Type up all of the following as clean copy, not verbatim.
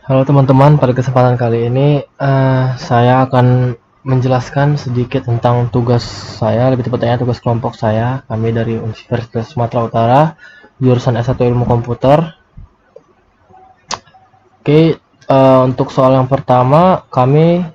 Halo teman-teman, pada kesempatan kali ini saya akan menjelaskan sedikit tentang tugas saya, lebih tepatnya tugas kelompok saya. Kami dari Universitas Sumatera Utara, jurusan S1 Ilmu Komputer. Oke, untuk soal yang pertama, kami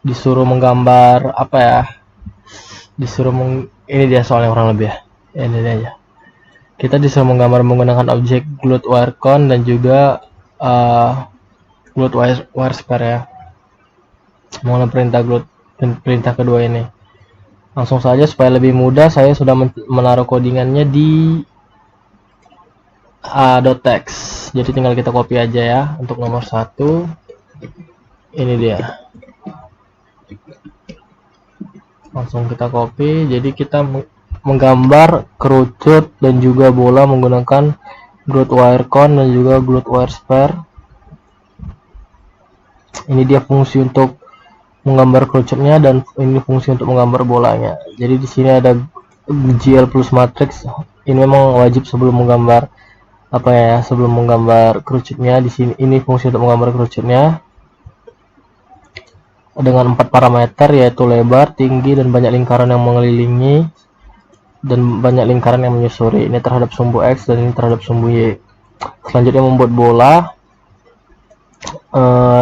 disuruh menggambar apa ya? Ini dia soalnya kurang lebih ya. Ini dia aja. Kita disuruh menggambar menggunakan objek glued wirecon dan juga glued wire spare ya. Mengenai perintah kedua ini. Langsung saja supaya lebih mudah, saya sudah menaruh codingannya di a.text. Jadi tinggal kita copy aja ya. Untuk nomor 1 ini dia. Langsung kita copy. Jadi kita menggambar kerucut dan juga bola menggunakan glued wirecon dan juga glued wire spare. Ini dia fungsi untuk menggambar kerucutnya dan ini fungsi untuk menggambar bolanya. Jadi di sini ada GL plus matrix. Ini memang wajib sebelum menggambar sebelum menggambar kerucutnya. Di sini ini fungsi untuk menggambar kerucutnya dengan 4 parameter, yaitu lebar, tinggi, dan banyak lingkaran yang mengelilingi dan banyak lingkaran yang menyusuri. Ini terhadap sumbu X dan ini terhadap sumbu Y. Selanjutnya membuat bola.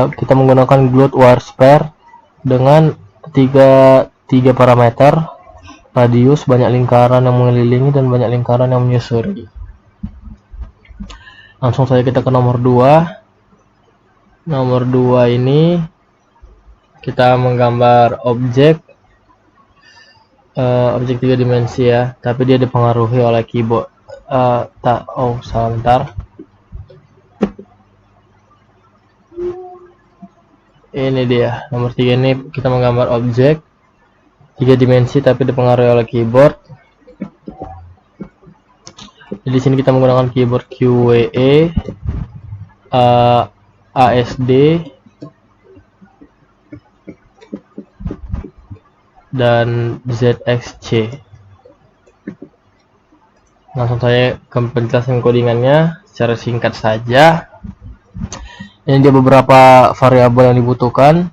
Kita menggunakan glued wire spare dengan tiga parameter, radius, banyak lingkaran yang mengelilingi, dan banyak lingkaran yang menyusuri. Langsung saja kita ke nomor 2. Nomor 2 ini kita menggambar objek 3 dimensi ya, tapi dia dipengaruhi oleh keyboard. Sebentar. Ini dia nomor 3. Ini kita menggambar objek 3 dimensi tapi dipengaruhi oleh keyboard. Jadi di sini kita menggunakan keyboard QWE, ASD, dan ZXC. Langsung saya ke penjelasan codingannya secara singkat saja. Ini dia beberapa variabel yang dibutuhkan.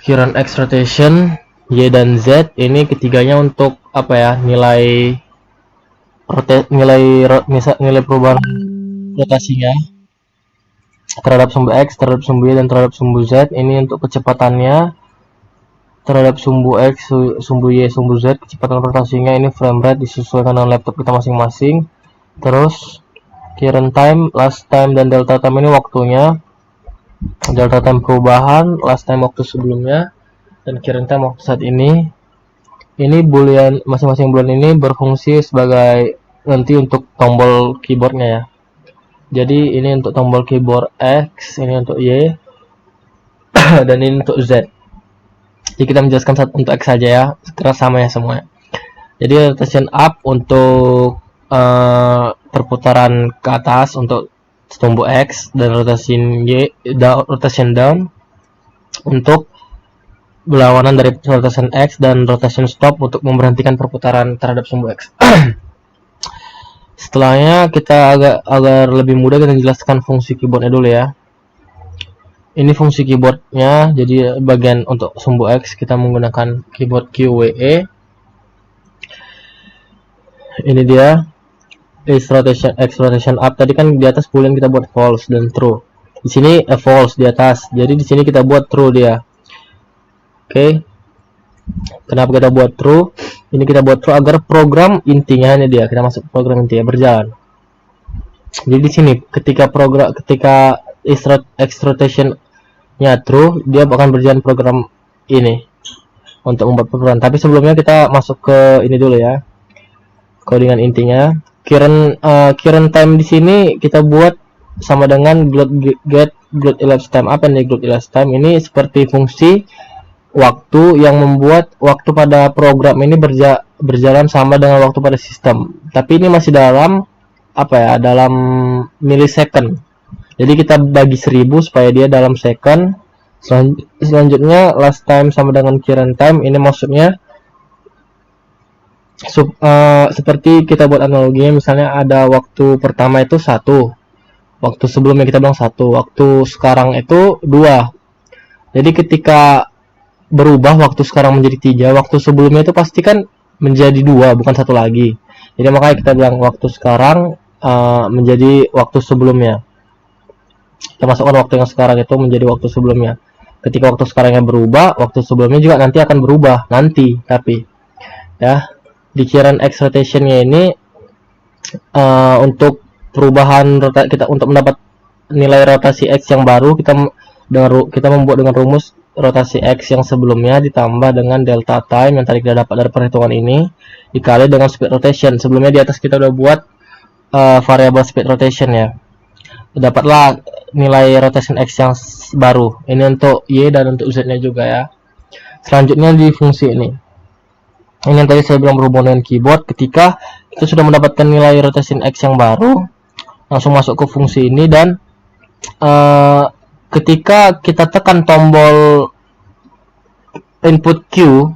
Kiran X rotation, Y dan Z. Ini ketiganya untuk nilai perubahan rotasinya terhadap sumbu X, terhadap sumbu Y, dan terhadap sumbu Z. Ini untuk kecepatannya terhadap sumbu X, sumbu Y, sumbu Z. Kecepatan rotasinya ini frame rate disesuaikan dengan laptop kita masing-masing. Terus current time, last time, dan delta time ini waktunya. Delta time perubahan, last time waktu sebelumnya, dan current time waktu saat ini. Ini boolean, masing-masing boolean ini berfungsi sebagai nanti untuk tombol keyboardnya ya. Jadi ini untuk tombol keyboard X, ini untuk Y, dan ini untuk Z. Jadi kita menjelaskan untuk X saja ya, karena sama ya semuanya. Jadi rotation up untuk perputaran ke atas untuk sumbu X, dan rotation down untuk berlawanan dari rotation X, dan rotation stop untuk memberhentikan perputaran terhadap sumbu X. Setelahnya kita agar lebih mudah kita jelaskan fungsi keyboardnya dulu ya. Ini fungsi keyboardnya. Jadi bagian untuk sumbu X kita menggunakan keyboard QWE. Ini dia X rotation up. Tadi kan di atas boolean kita buat false dan true. Di sini false di atas. Jadi di sini kita buat true dia. Oke. Kenapa kita buat true? Ini kita buat true agar program intinya ini dia. Kita masuk program intinya berjalan. Jadi di sini ketika X rotation-nya true, dia akan berjalan program ini untuk membuat program. Tapi sebelumnya kita masuk ke ini dulu ya. Codingan intinya. Current time di sini kita buat sama dengan glued elapsed time. Apa nih glued elapsed time? Ini seperti fungsi waktu yang membuat waktu pada program ini berjalan sama dengan waktu pada sistem. Tapi ini masih dalam dalam millisecond. Jadi kita bagi 1000 supaya dia dalam second. Selanjutnya last time sama dengan current time. Ini maksudnya seperti kita buat analoginya, misalnya ada waktu pertama itu 1, waktu sebelumnya kita bilang 1, waktu sekarang itu 2. Jadi ketika berubah waktu sekarang menjadi 3, waktu sebelumnya itu pasti kan menjadi 2, bukan 1 lagi. Jadi makanya kita bilang waktu sekarang menjadi waktu sebelumnya. Kita masukkan waktu yang sekarang itu menjadi waktu sebelumnya. Ketika waktu sekarangnya berubah, waktu sebelumnya juga nanti akan berubah nanti. Tapi ya, di keyring X rotationnya ini untuk perubahan kita untuk mendapat nilai rotasi X yang baru, kita membuat dengan rumus rotasi X yang sebelumnya ditambah dengan delta time yang tadi kita dapat dari perhitungan ini dikali dengan speed rotation. Sebelumnya di atas kita udah buat variabel speed rotation ya. Dapatlah nilai rotation X yang baru. Ini untuk Y dan untuk Z nya juga ya. Selanjutnya di fungsi ini yang tadi saya bilang berhubungan dengan keyboard. Ketika kita sudah mendapatkan nilai rotation X yang baru, langsung masuk ke fungsi ini dan ketika kita tekan tombol input Q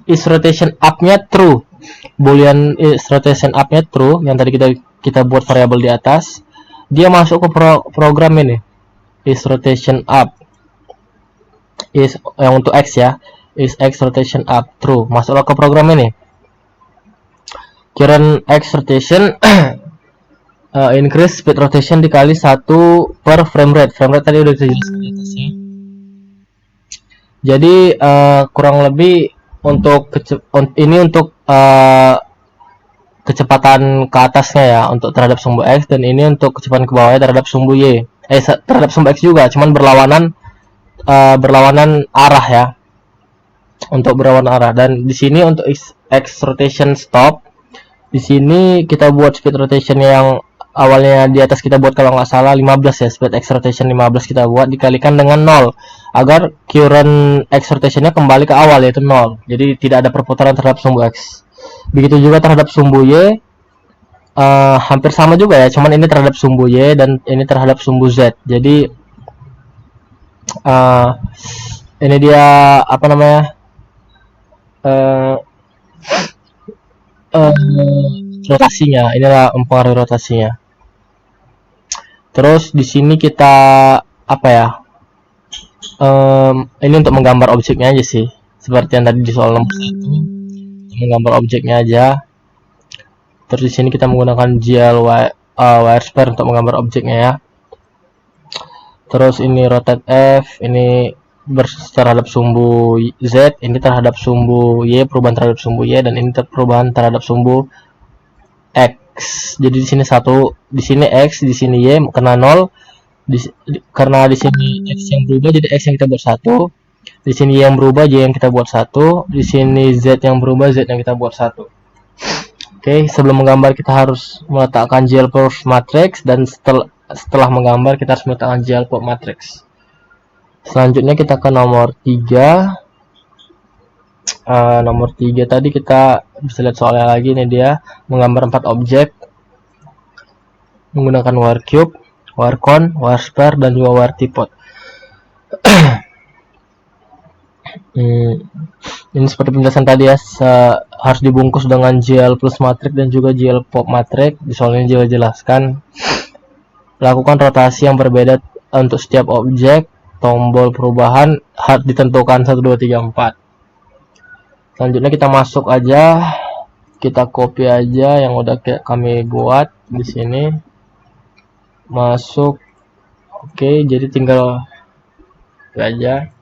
is rotation up nya true, boolean is rotation up nya true yang tadi kita buat variabel di atas, dia masuk ke program ini is rotation up, is yang untuk X ya, is X rotation up true, masuklah ke program ini keyring X rotation increase speed rotation dikali 1 per frame rate. Frame rate tadi udah dijelaskan di atasnya. Jadi kurang lebih untuk ini untuk kecepatan ke atasnya ya, untuk terhadap sumbu X, dan ini untuk kecepatan ke bawahnya terhadap sumbu Y. Terhadap sumbu X juga, cuman berlawanan arah ya. Untuk berlawanan arah. Dan di sini untuk X rotation stop, di sini kita buat speed rotation yang awalnya di atas kita buat kalau nggak salah 15 ya, speed X rotation 15 kita buat dikalikan dengan 0 agar current X rotationnya kembali ke awal yaitu 0. Jadi tidak ada perputaran terhadap sumbu X. Begitu juga terhadap sumbu Y, hampir sama juga ya, cuman ini terhadap sumbu Y dan ini terhadap sumbu Z. Jadi ini dia apa namanya, rotasinya, inilah mempengaruhi rotasinya. Terus di sini kita apa ya, ini untuk menggambar objeknya aja sih, seperti yang tadi di soal nomor 1, menggambar objeknya aja. Terus di sini kita menggunakan GL wiresphere untuk menggambar objeknya ya. Terus ini rotate F, ini terhadap sumbu Z, ini terhadap sumbu Y, perubahan terhadap sumbu Y, dan ini perubahan terhadap sumbu X. Jadi di sini 1, di sini X, di sini Y kena 0. Karena di sini X yang berubah jadi X yang kita buat 1. Di sini Y yang berubah, Y yang kita buat 1. Di sini Z yang berubah, Z yang kita buat 1. Oke, sebelum menggambar kita harus meletakkan GL Port matrix, dan setelah menggambar kita harus meletakkan GL Port matrix. Selanjutnya kita ke nomor 3. Nomor 3 tadi kita bisa lihat soalnya lagi, ini dia menggambar 4 objek menggunakan wire cube, wire cone, wire sphere, dan juga wire tripod. Ini seperti penjelasan tadi ya, harus dibungkus dengan GL plus matrix dan juga GL pop matrix. Di soal ini juga jelaskan lakukan rotasi yang berbeda untuk setiap objek. Tombol perubahan harus ditentukan 1, 2, 3, 4. Selanjutnya kita masuk aja, kita copy aja yang udah kami buat di sini, masuk. Oke, jadi tinggal aja.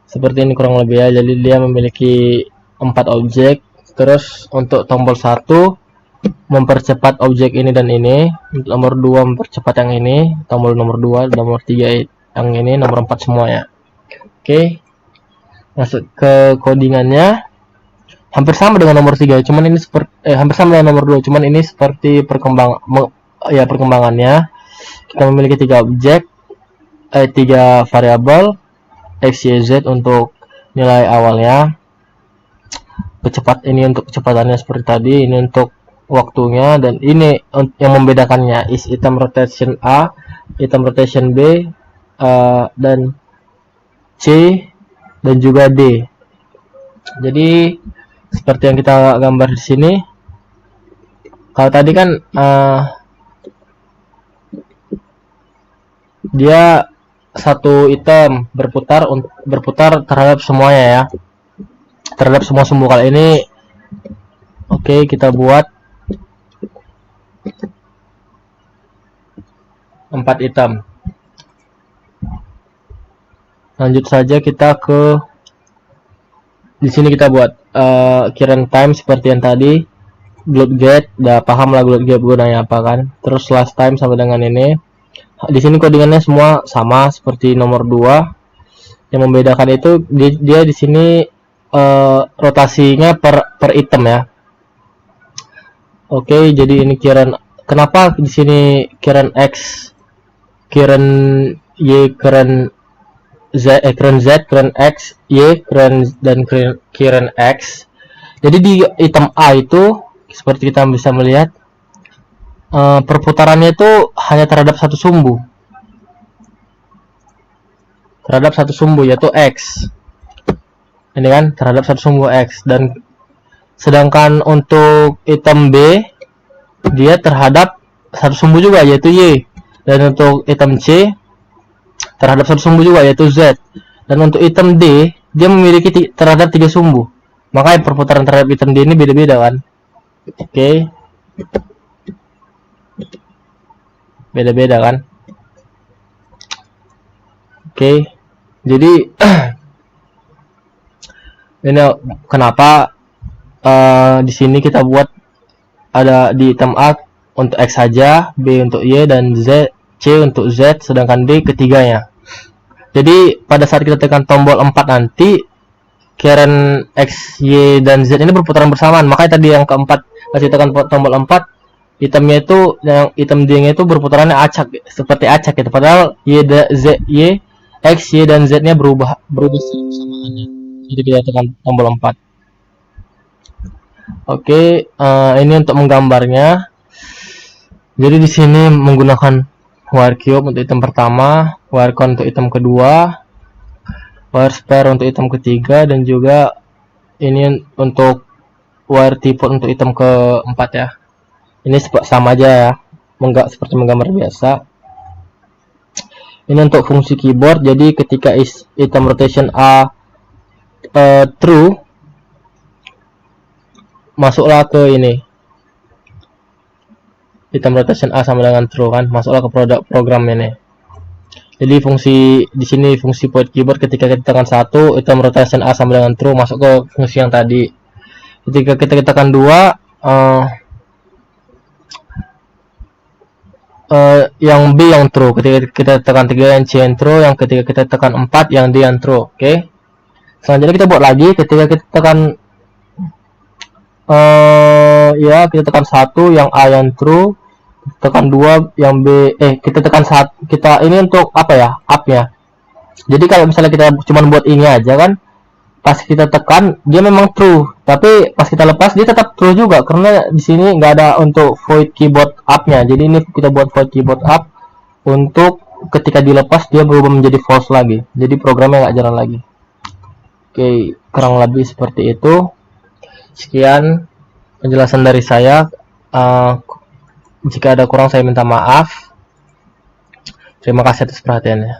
Seperti ini kurang lebih ya. Jadi dia memiliki 4 objek. Terus untuk tombol 1 mempercepat objek ini dan ini, nomor 2 mempercepat yang ini, tombol nomor 2, nomor 3 yang ini, nomor 4 semuanya. Oke, masuk ke codingannya. Hampir sama dengan nomor 3, cuman ini seperti hampir sama dengan nomor 2, cuman ini seperti perkembangannya. Kita memiliki 3 objek, 3 variabel X, Y, Z untuk nilai awalnya. Ini untuk kecepatannya seperti tadi, ini untuk waktunya, dan ini yang membedakannya is item rotation A, item rotation B, dan C, dan juga D. Jadi seperti yang kita gambar di sini. Kalau tadi kan dia satu item berputar terhadap semuanya ya, terhadap semua sumbu. Kali ini oke, kita buat 4 item. Lanjut saja kita ke di sini, kita buat current time seperti yang tadi. Globe gate, udah paham lah globe gate gunanya apa kan. Terus last time sampai dengan ini. Di sini codingannya semua sama seperti nomor 2. Yang membedakan itu dia di sini rotasinya per item ya. Oke, jadi ini current. Kenapa di sini current X, current Y, current Z, current Z, current X, Y, current dan current X. Jadi di item A itu seperti kita bisa melihat perputarannya itu hanya terhadap satu sumbu. Terhadap satu sumbu yaitu X. Ini kan terhadap satu sumbu X, dan sedangkan untuk item B dia terhadap satu sumbu juga yaitu Y, dan untuk item C terhadap satu sumbu juga yaitu Z, dan untuk item D dia memiliki terhadap 3 sumbu. Makanya perputaran terhadap item D ini beda-beda kan. Oke. Beda-beda kan. Oke. Jadi ini kenapa di sini kita buat ada di item A untuk X saja, B untuk Y, dan Z, C untuk Z, sedangkan D ketiganya. Jadi pada saat kita tekan tombol 4 nanti current X, Y, dan Z ini berputaran bersamaan. Makanya tadi yang keempat pas kita tekan tombol 4, itemnya itu, yang item D nya itu berputarannya acak, seperti acak gitu. Padahal X, Y, dan Z nya berubah persamaannya. Jadi kita tekan tombol 4. Oke, ini untuk menggambarnya. Jadi di sini menggunakan wire cube untuk item pertama, wire con untuk item kedua, wire spare untuk item ketiga, dan juga ini untuk wire tripod untuk item keempat ya. Ini sama aja ya, seperti menggambar biasa. Ini untuk fungsi keyboard. Jadi ketika item rotation A true, masuklah ke ini, item rotation A sama dengan true kan, masuklah ke program ini. Jadi fungsi di sini, fungsi point keyboard, ketika kita tekan 1, item rotation A sama dengan true, masuk ke fungsi yang tadi. Ketika kita tekan 2, yang B yang true. Ketika kita tekan 3, yang C yang true. Yang ketika kita tekan 4, yang D yang true. Oke. Selanjutnya kita buat lagi. Ketika kita tekan ya, kita tekan 1, yang A yang true. Tekan 2, yang B, kita tekan 1, kita ini untuk apa ya, up ya. Jadi kalau misalnya kita cuma buat ini aja kan, pas kita tekan dia memang true, tapi pas kita lepas dia tetap true juga, karena di sini nggak ada untuk void keyboard up nya. Jadi ini kita buat void keyboard up untuk ketika dilepas dia berubah menjadi false lagi, jadi programnya nggak jalan lagi. Oke, kurang lebih seperti itu. Sekian penjelasan dari saya. Jika ada kurang saya minta maaf. Terima kasih atas perhatiannya.